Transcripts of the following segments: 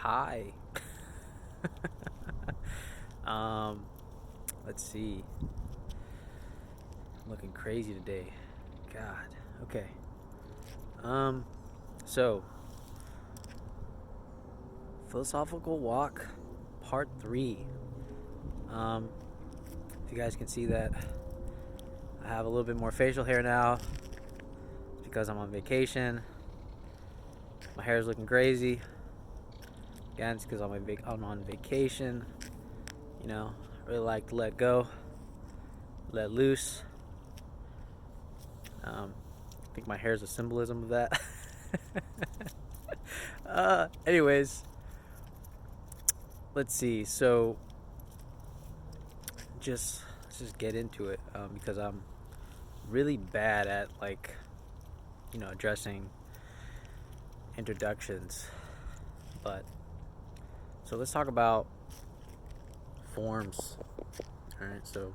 Hi. um, let's see. I'm looking crazy today. God. Okay. Um, so philosophical walk, part 3. Um, if you guys can see that, I have a little bit more facial hair now. It's because I'm on vacation. My hair is looking crazy. Again, it's because I'm on vacation. You know, I really like to let go, let loose. I think my hair is a symbolism of that. Anyways, let's see. So, let's just get into it because I'm really bad at addressing introductions. But so let's talk about forms. All right. So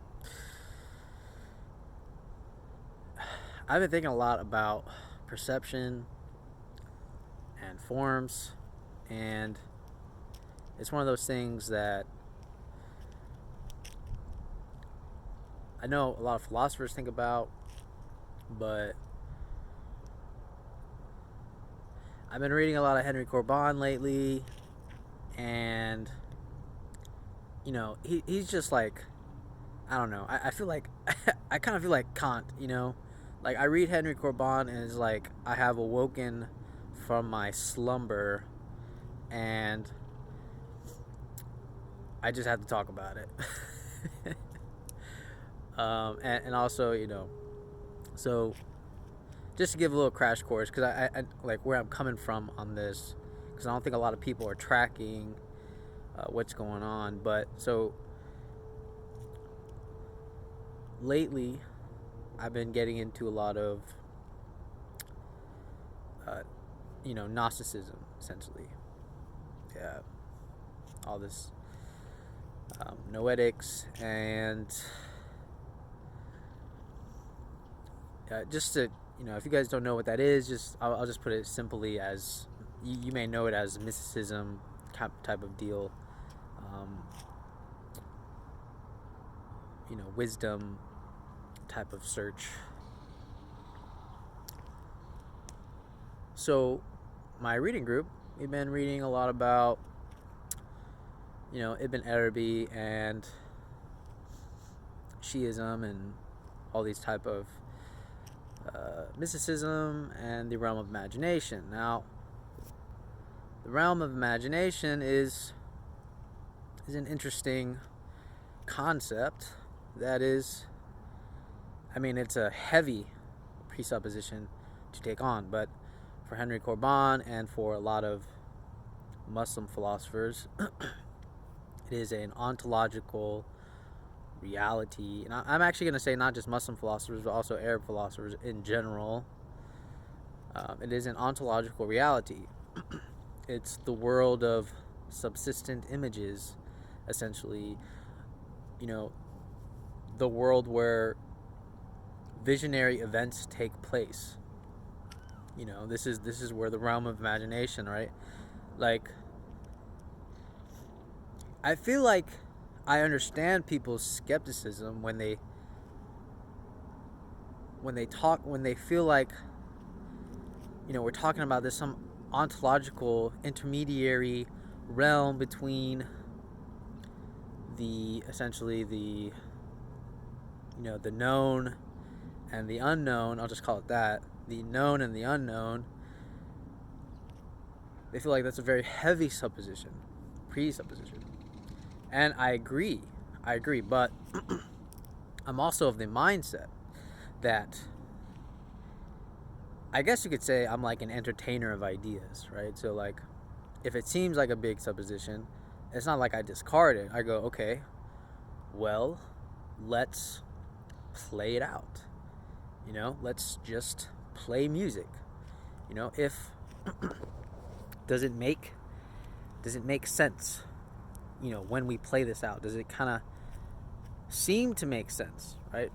I've been thinking a lot about perception and forms, and it's one of those things that I know a lot of philosophers think about, but I've been reading a lot of Henry Corbin lately, and he's just like, I don't know. I feel like I kind of feel like Kant. Like I read Henry Corbin and it's like I have awoken from my slumber, and I just have to talk about it. And also, so just to give a little crash course, because I like where I'm coming from on this, because I don't think a lot of people are tracking what's going on. But so lately, I've been getting into a lot of, Gnosticism, essentially. Yeah, all this noetics, and just to, if you guys don't know what that is, I'll just put it simply as you may know it as mysticism type of deal. Um, wisdom type of search. So, my reading group, we've been reading a lot about, Ibn Arabi and Shiism and all these type of mysticism and the realm of imagination. Now, the realm of imagination is an interesting concept that is, it's a heavy presupposition to take on, but for Henry Corbin and for a lot of Muslim philosophers, it is an ontological reality. And I'm actually going to say not just Muslim philosophers, but also Arab philosophers in general. It is an ontological reality. It's the world of subsistent images, essentially. The world where visionary events take place. This is where the realm of imagination, right? Like, I feel like I understand people's skepticism when they feel like, we're talking about this some ontological intermediary realm between the the known and the unknown. I'll just call it that. The known and the unknown. They feel like that's a very heavy presupposition. And I agree, but I'm also of the mindset that I guess you could say I'm like an entertainer of ideas, right? So like, if it seems like a big supposition, it's not like I discard it. I go, okay, well, let's play it out. Let's just play music. If does it make sense? When we play this out, does it kind of seem to make sense, right?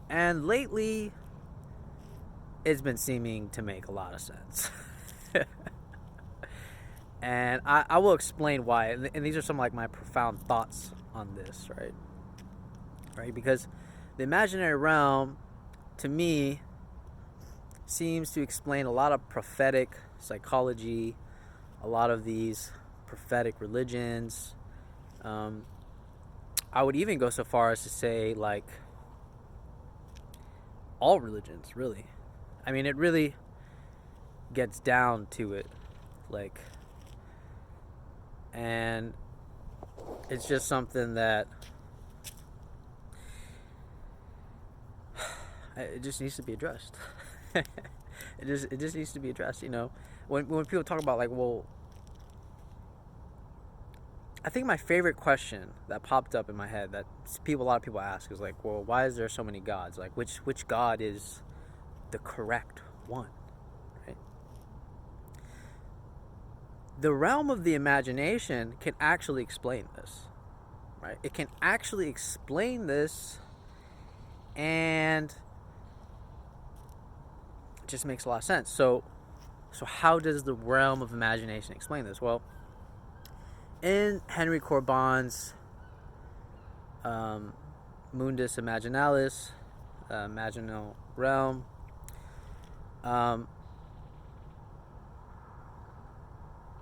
And lately, it's been seeming to make a lot of sense. And I will explain why. And these are some like my profound thoughts on this, right? Right? Because the imaginary realm, to me, seems to explain a lot of prophetic psychology, a lot of these prophetic religions. I would even go so far as to say, like, all religions, really. I mean, it really gets down to it. Like, and it's just something that it just needs to be addressed. It just needs to be addressed. When people talk about, like, well, I think my favorite question that popped up in my head that a lot of people ask is like, well, why is there so many gods? Like, which god is the correct one, right? The realm of the imagination can actually explain this, right? It can actually explain this, and it just makes a lot of sense. So how does the realm of imagination explain this? Well, in Henry Corbin's Mundus Imaginalis, Imaginal Realm,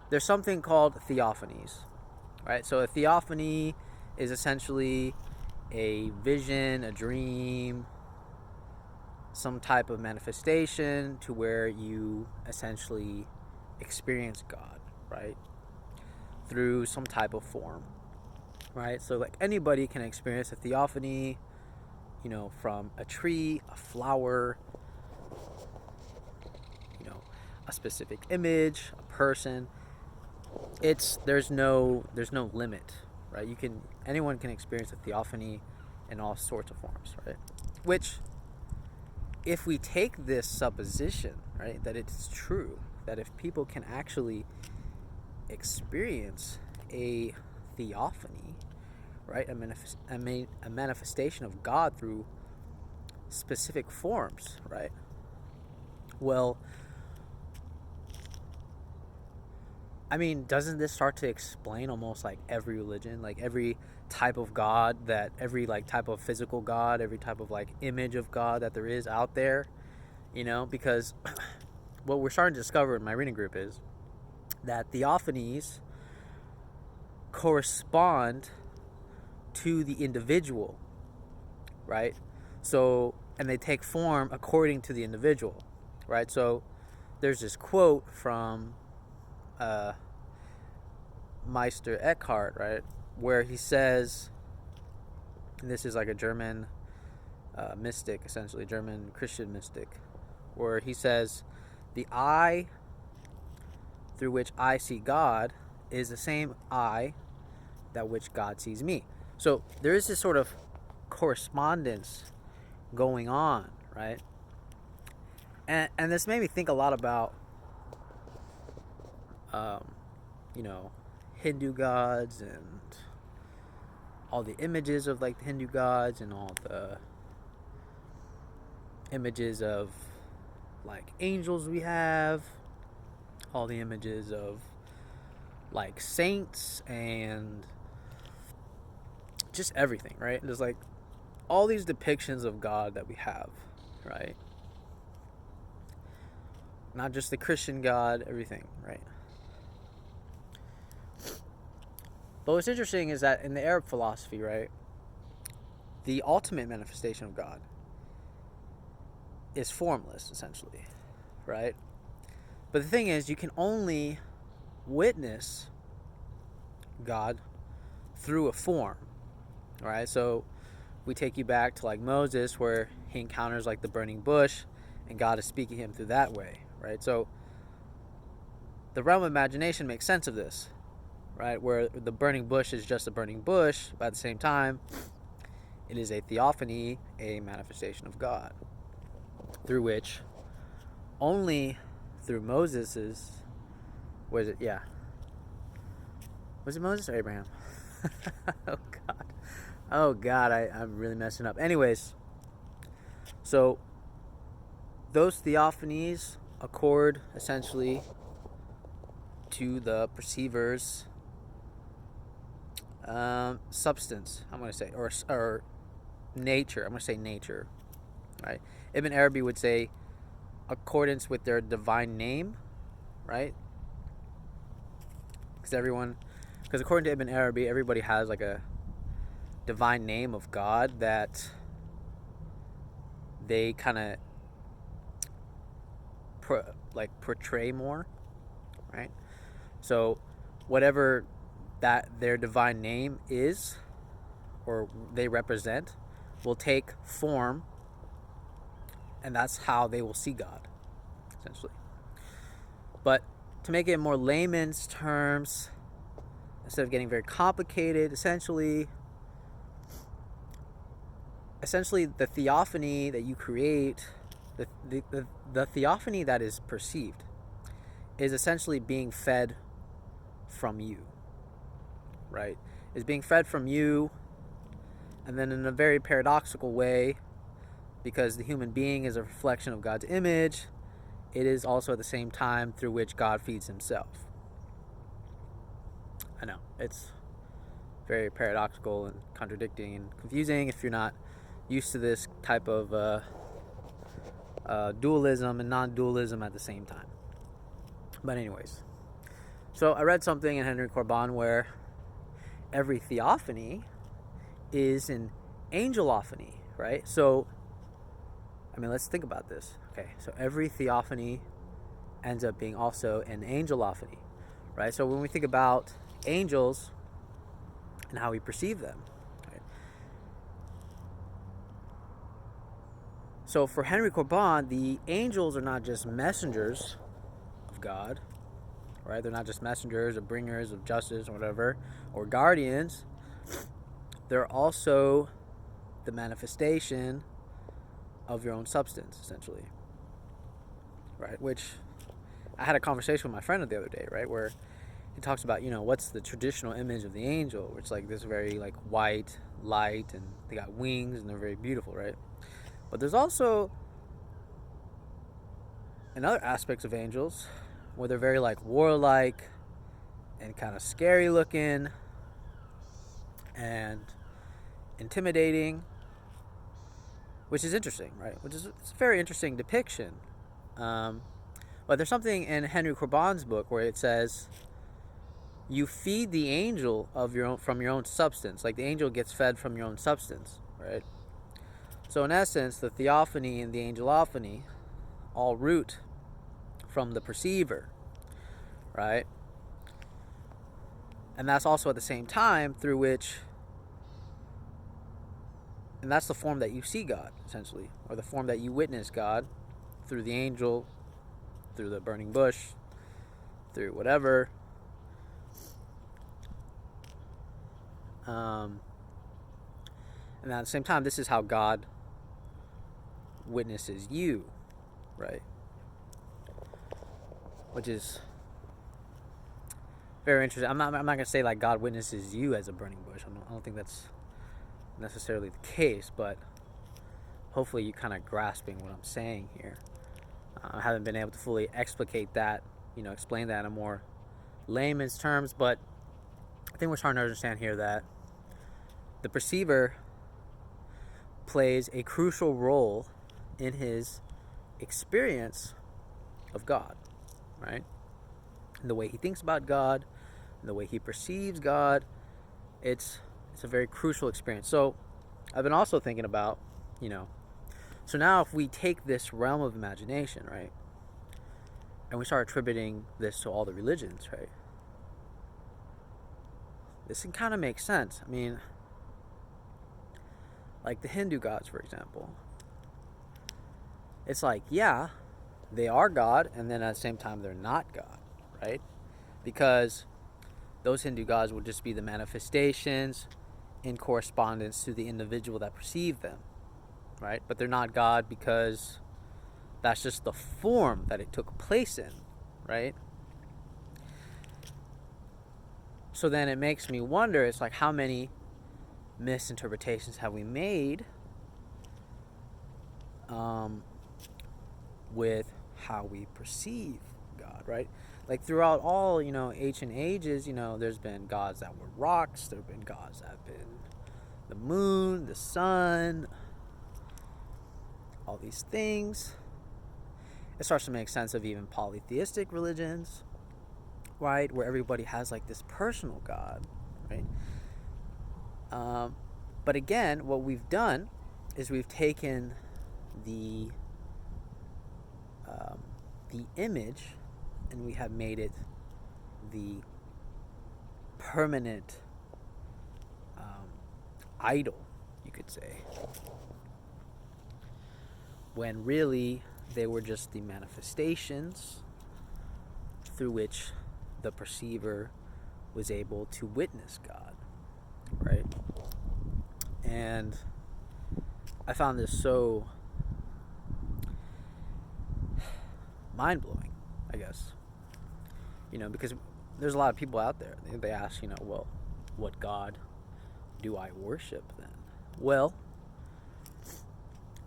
there's something called theophanies, right? So a theophany is essentially a vision, a dream, some type of manifestation to where you essentially experience God, right? Through some type of form, right? So like anybody can experience a theophany, from a tree, a flower, a specific image, a person. There's no limit, right? Anyone can experience a theophany in all sorts of forms, right? Which, if we take this supposition, right, that it's true, that if people can actually experience a theophany, right, a manifestation of God through specific forms, right? Well, I mean, doesn't this start to explain almost like every religion, like every type of God, that every like type of physical God, every type of like image of God that there is out there, because what we're starting to discover in my reading group is that theophanies correspond to the individual, right? So, and they take form according to the individual, right? So there's this quote from Meister Eckhart, right, where he says, and this is like a German mystic, essentially German Christian mystic, where he says, the eye through which I see God is the same eye that which God sees me. So there is this sort of correspondence going on, right? And this made me think a lot about Hindu gods and all the images of like the Hindu gods and all the images of like angels we have, all the images of like saints and just everything, right? There's like all these depictions of God that we have, right? Not just the Christian God, everything, right? But what's interesting is that in the Arab philosophy, right, the ultimate manifestation of God is formless, essentially, right? But the thing is, you can only witness God through a form, right? So we take you back to like Moses, where he encounters like the burning bush and God is speaking to him through that way, right? So the realm of imagination makes sense of this, right? Where the burning bush is just a burning bush, but at the same time, it is a theophany, a manifestation of God, through which only through Moses's, was it Moses or Abraham? Oh God, I'm really messing up. Anyways, so those theophanies accord essentially to the perceiver's substance, I'm going to say, or nature. I'm going to say nature, right? Ibn Arabi would say accordance with their divine name, right? Because according to Ibn Arabi, everybody has like a divine name of God that they kind of portray more, right? So whatever that their divine name is or they represent will take form, and that's how they will see God, essentially. But to make it in more layman's terms, instead of getting very complicated, essentially the theophany that you create, the theophany that is perceived, is essentially being fed from you, right? Is being fed from you, and then in a very paradoxical way, because the human being is a reflection of God's image, it is also at the same time through which God feeds himself. I know, it's very paradoxical and contradicting and confusing if you're not used to this type of dualism and non-dualism at the same time. But anyways, so I read something in Henry Corbin where every theophany is an angelophany, right? So, I mean, let's think about this. Okay, so every theophany ends up being also an angelophany, right? So when we think about angels and how we perceive them, right? So for Henry Corbin, the angels are not just messengers of God, right? They're not just messengers or bringers of justice or whatever, or guardians. They're also the manifestation of your own substance, essentially, right? Which I had a conversation with my friend the other day, right, where he talks about, what's the traditional image of the angel, which like this very like white light, and they got wings and they're very beautiful, right? But there's also another aspects of angels where they're very like warlike and kind of scary looking and intimidating, which is interesting, right? It's a very interesting depiction. But there's something in Henry Corbin's book where it says you feed the angel from your own substance. Like the angel gets fed from your own substance, right? So in essence, the theophany and the angelophany all root from the perceiver, right? And that's also at the same time through which, and that's the form that you see God, essentially, or the form that you witness God through the angel, through the burning bush, through whatever. And at the same time, this is how God witnesses you, right? Which is very interesting. I'm not gonna say like God witnesses you as a burning bush. I don't think that's necessarily the case, but hopefully you kind of grasping what I'm saying here. I haven't been able to fully explicate that, explain that in more layman's terms, but I think we're trying to understand here that the perceiver plays a crucial role in his experience of God, right? And the way he thinks about God, and the way he perceives God, it's a very crucial experience. So I've been also thinking about, so now if we take this realm of imagination, right, and we start attributing this to all the religions, right, this can kind of make sense. I mean, like the Hindu gods, for example. It's like, yeah, they are God, and then at the same time, they're not God, right? Because those Hindu gods would just be the manifestations in correspondence to the individual that perceived them, right? But they're not God because that's just the form that it took place in, right? So then it makes me wonder, it's like, how many misinterpretations have we made with how we perceive God, right? Like throughout all, ancient ages, there's been gods that were rocks, there have been gods that have been the moon, the sun, all these things. It starts to make sense of even polytheistic religions, right? Where everybody has like this personal God, right? But again, what we've done is we've taken the image and we have made it the permanent idol, you could say, when really they were just the manifestations through which the perceiver was able to witness God, right? And I found this so mind-blowing, I guess, because there's a lot of people out there, they ask, well, what God do I worship then? Well,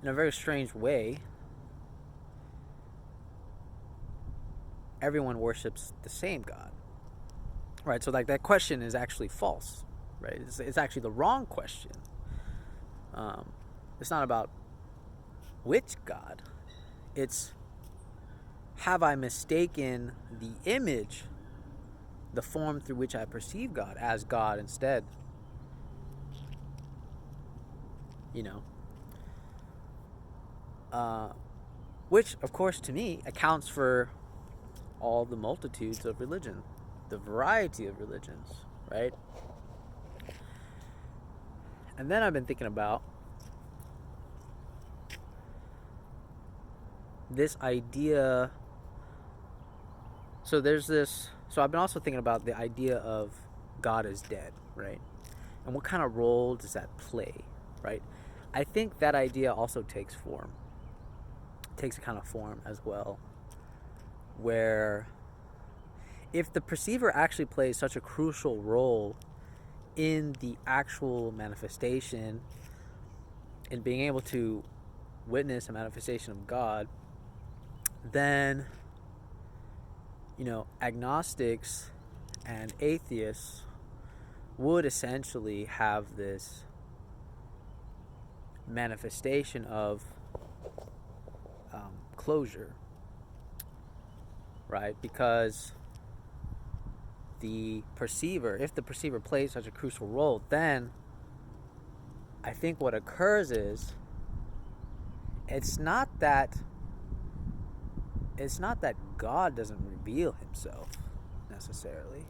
in a very strange way, everyone worships the same God, right? So like that question is actually false, right? It's actually the wrong question. It's not about which God. It's, have I mistaken the image, the form through which I perceive God, as God instead? Which, of course, to me, accounts for all the multitudes of religion, the variety of religions, right? And then I've been thinking about this idea. So I've been also thinking about the idea of God is dead, right? And what kind of role does that play, right? I think that idea also takes a kind of form as well, where if the perceiver actually plays such a crucial role in the actual manifestation, in being able to witness a manifestation of God, then agnostics and atheists would essentially have this manifestation of closure, right? Because if the perceiver plays such a crucial role, then I think what occurs is it's not that God doesn't reveal himself necessarily.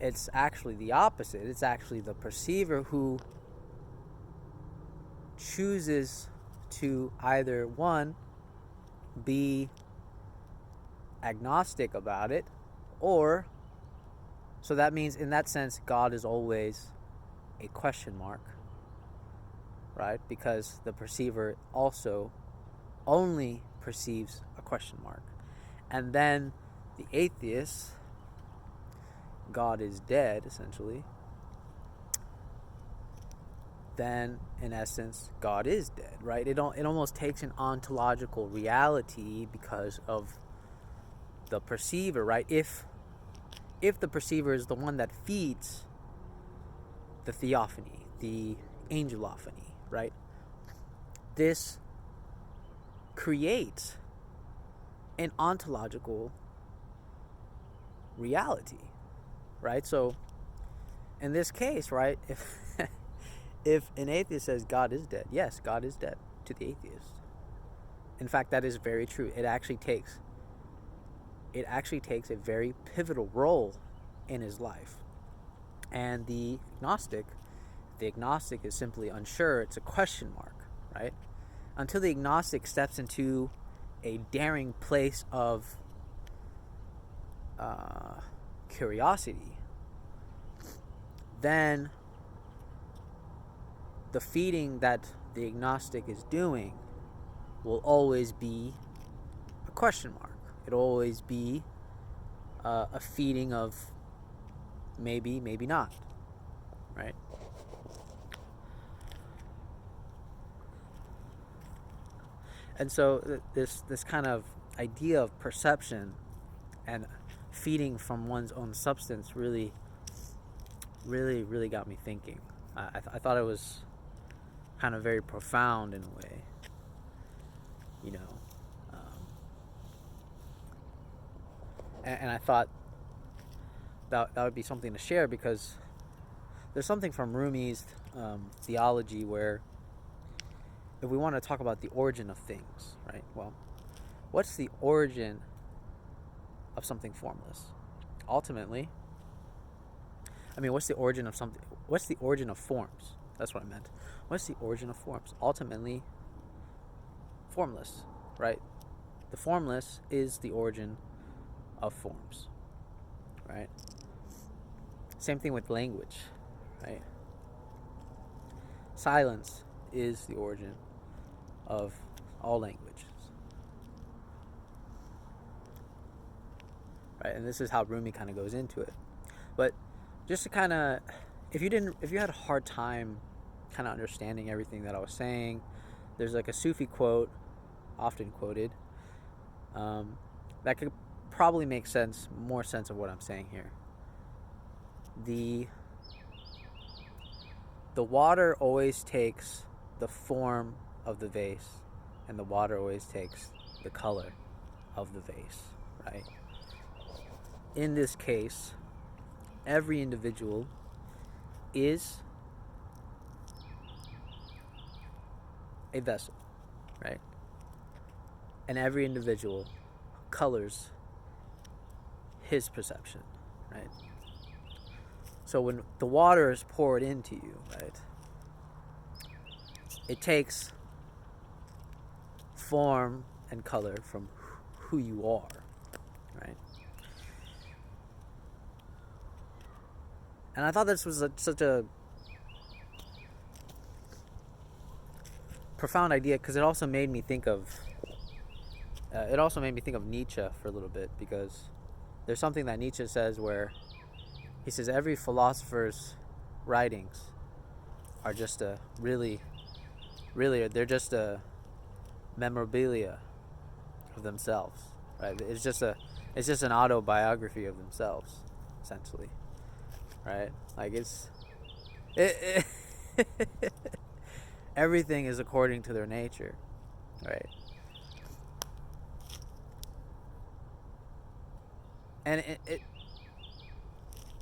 It's actually the opposite. It's actually the perceiver who chooses to either, one, be agnostic about it, or, so that means in that sense God is always a question mark, right? Because the perceiver also only perceives a question mark. And then the atheist, God is dead, essentially, then in essence God is dead, right? It almost takes an ontological reality because of the perceiver, right? If the perceiver is the one that feeds the theophany, the angelophany, right? This creates an ontological reality, right? So in this case, right, if an atheist says God is dead, yes, God is dead to the atheist. In fact, that is very true. It actually takes a very pivotal role in his life. And the agnostic is simply unsure. It's a question mark, right? Until the agnostic steps into a daring place of curiosity, then the feeding that the agnostic is doing will always be a question mark. It'll always be a feeding of maybe, maybe not, right? And so this kind of idea of perception and feeding from one's own substance really got me thinking. I thought it was kind of very profound in a way, you know. And I thought that would be something to share, because there's something from Rumi's theology where, if we want to talk about the origin of things, right? Well, what's the origin of something formless? Ultimately, I mean, what's the origin of something? What's the origin of forms? That's what I meant. What's the origin of forms? Ultimately, formless, right? The formless is the origin of forms, right? Same thing with language, right? Silence is the origin of all languages, right? And this is how Rumi kind of goes into it. But just to kind of, if you had a hard time kind of understanding everything that I was saying, there's like a Sufi quote, often quoted, that could probably make more sense of what I'm saying here. The water always takes the form of the vase, and the water always takes the color of the vase, right? In this case, every individual is a vessel, right? And every individual colors his perception, right? So when the water is poured into you, right, it takes form and color from who you are, right? And I thought this was such a profound idea, because it also made me think of Nietzsche for a little bit, because there's something that Nietzsche says where he says every philosopher's writings are just they're just a memorabilia of themselves, right? It's just an autobiography of themselves, essentially, right? Like everything is according to their nature, right? And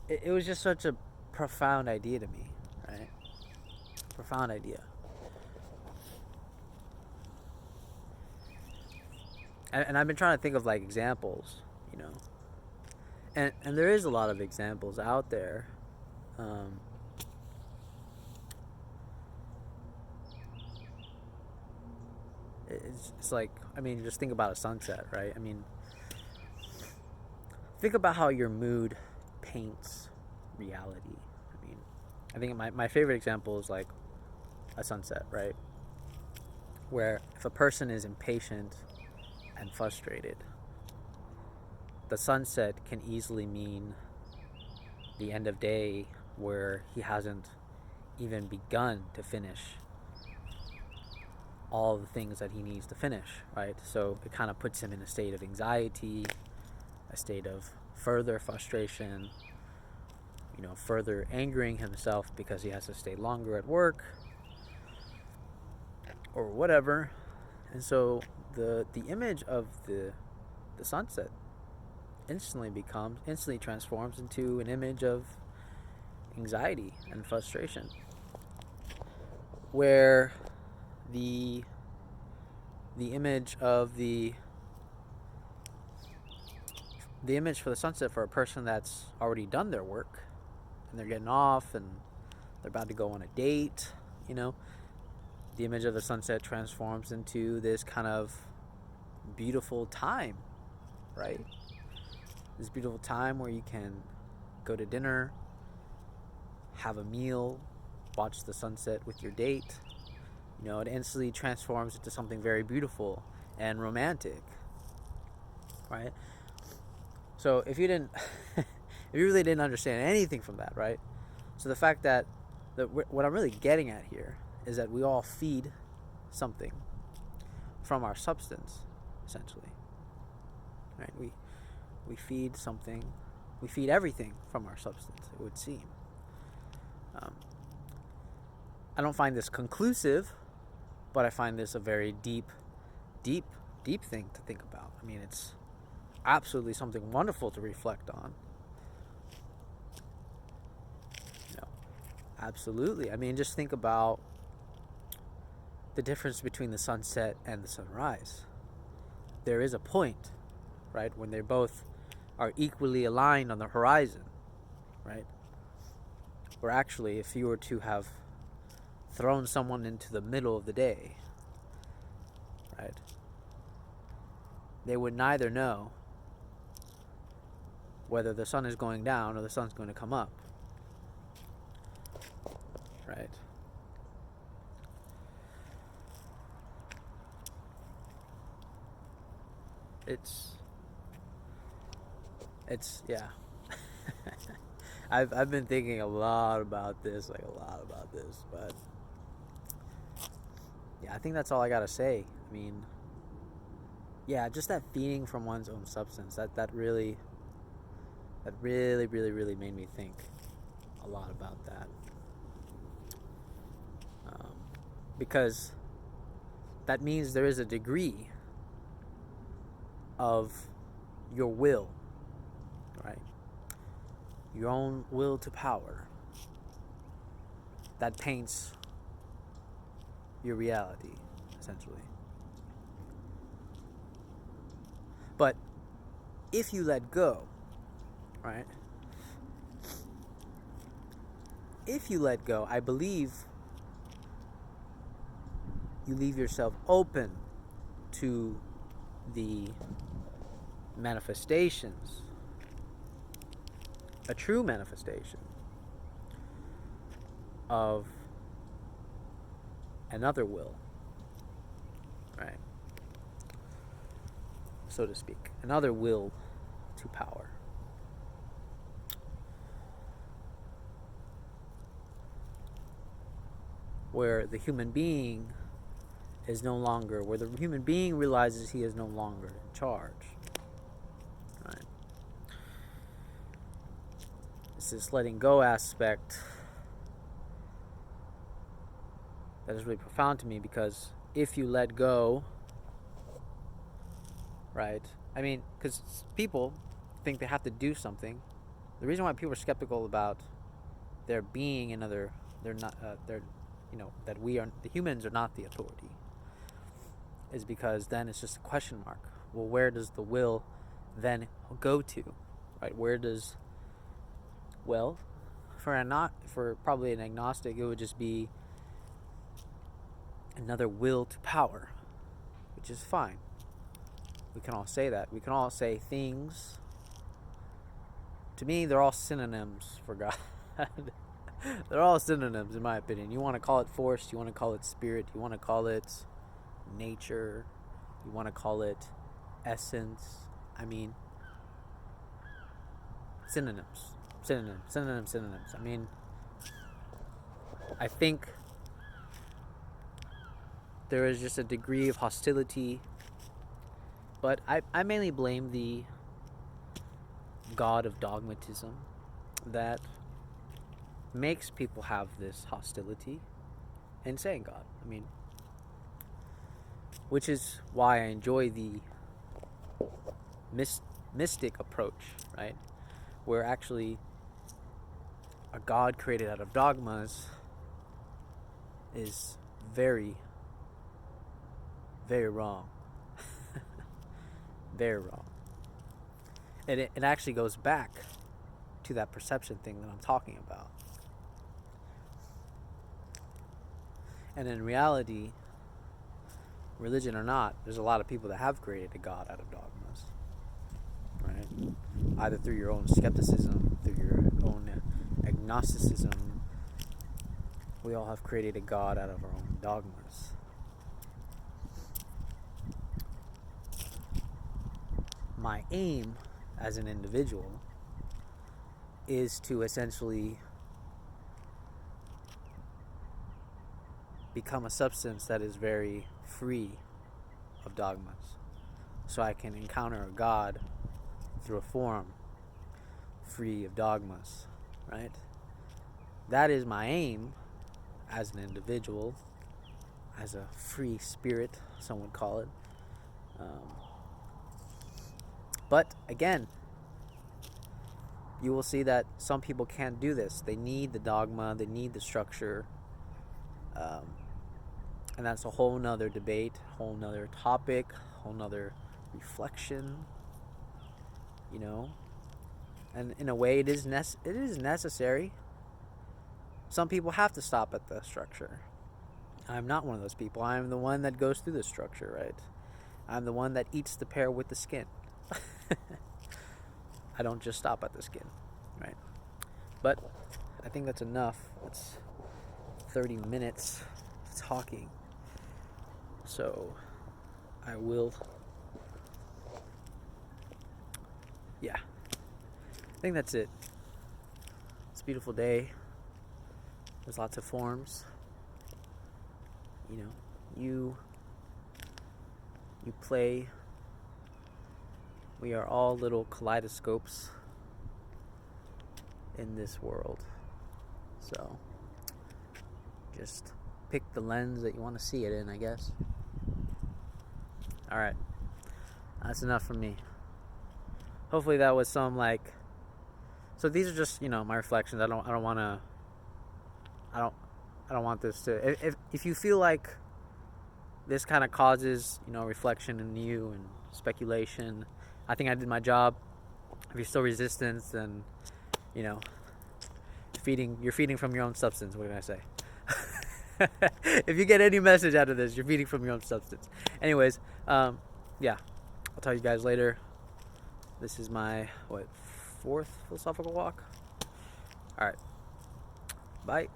it was just such a profound idea to me, right? Profound idea. And I've been trying to think of like examples, you know. And there is a lot of examples out there. It's like, I mean, just think about a sunset, right? I mean, think about how your mood paints reality. I mean, I think my favorite example is like a sunset, right? Where if a person is impatient and frustrated, the sunset can easily mean the end of day, where he hasn't even begun to finish all the things that he needs to finish, right? So it kind of puts him in a state of anxiety, a state of further frustration, you know, further angering himself because he has to stay longer at work or whatever. And so the image of the sunset instantly transforms into an image of anxiety and frustration, where the image of the image for the sunset for a person that's already done their work and they're getting off and they're about to go on a date, you know, the image of the sunset transforms into this kind of beautiful time, right? This beautiful time where you can go to dinner, have a meal, watch the sunset with your date. You know, it instantly transforms into something very beautiful and romantic, right? So if you really didn't understand anything from that, right? So the fact that what I'm really getting at here is that we all feed something from our substance, essentially, right? We feed something. We feed everything from our substance, it would seem. I don't find this conclusive, but I find this a very deep thing to think about. I mean, it's absolutely something wonderful to reflect on. Absolutely. I mean, just think about the difference between the sunset and the sunrise. There is a point, right, when they both are equally aligned on the horizon, right? Or actually, if you were to have thrown someone into the middle of the day, right, they would neither know whether the sun is going down or the sun's going to come up, right? It's yeah. I've been thinking a lot about this, but yeah, I think that's all I gotta say. I mean, yeah, just that feeding from one's own substance, that really made me think a lot about that. Because that means there is a degree of your will, right? Your own will to power that paints your reality, essentially. But if you let go, right? If you let go, I believe you leave yourself open to the manifestations, a true manifestation of another will, right? So to speak, another will to power. Where the human being is no longer, where the human being realizes he is no longer in charge. Right? It's this letting go aspect that is really profound to me, because if you let go, right? I mean, because people think they have to do something. The reason why people are skeptical about there being another, that we are, the humans are not the authority, is because then it's just a question mark. Well, where does the will then go to, right? Where does, well, for probably an agnostic, it would just be another will to power, which is fine. We can all say that. We can all say things. To me, they're all synonyms for God. They're all synonyms, in my opinion. You want to call it force, you want to call it spirit, you want to call it nature, you want to call it essence. I mean, synonyms. I mean, I think there is just a degree of hostility, but I mainly blame the God of dogmatism that makes people have this hostility in saying God. I mean, which is why I enjoy the mystic approach, right? Where actually a God created out of dogmas is very, very wrong. Very wrong. And it actually goes back to that perception thing that I'm talking about. And in reality, religion or not, there's a lot of people that have created a God out of dogmas, right? Either through your own skepticism, through your own agnosticism. We all have created a God out of our own dogmas. My aim as an individual is to essentially become a substance that is very free of dogmas, so I can encounter a God through a form free of dogmas, right? That is my aim as an individual, as a free spirit, some would call it. But again, you will see that some people can't do this. They need the dogma, they need the structure. And that's a whole nother debate, whole nother topic, whole nother reflection, you know. And in a way, it is necessary. Some people have to stop at the structure. I'm not one of those people. I'm the one that goes through the structure, right? I'm the one that eats the pear with the skin. I don't just stop at the skin, right? But I think that's enough. It's 30 minutes of talking. So I will, yeah, I think that's it. It's a beautiful day. There's lots of forms. You know, you play. We are all little kaleidoscopes in this world. So just pick the lens that you want to see it in, I guess. All right, that's enough from me. Hopefully that was some so these are just, my reflections. I don't want this to, if you feel like this kind of causes, reflection in you and speculation, I think I did my job. If you're still resistant, then, you're feeding from your own substance. What can I say? If you get any message out of this, you're feeding from your own substance. Anyways, yeah, I'll tell you guys later. This is my, 4th philosophical walk? All right. Bye.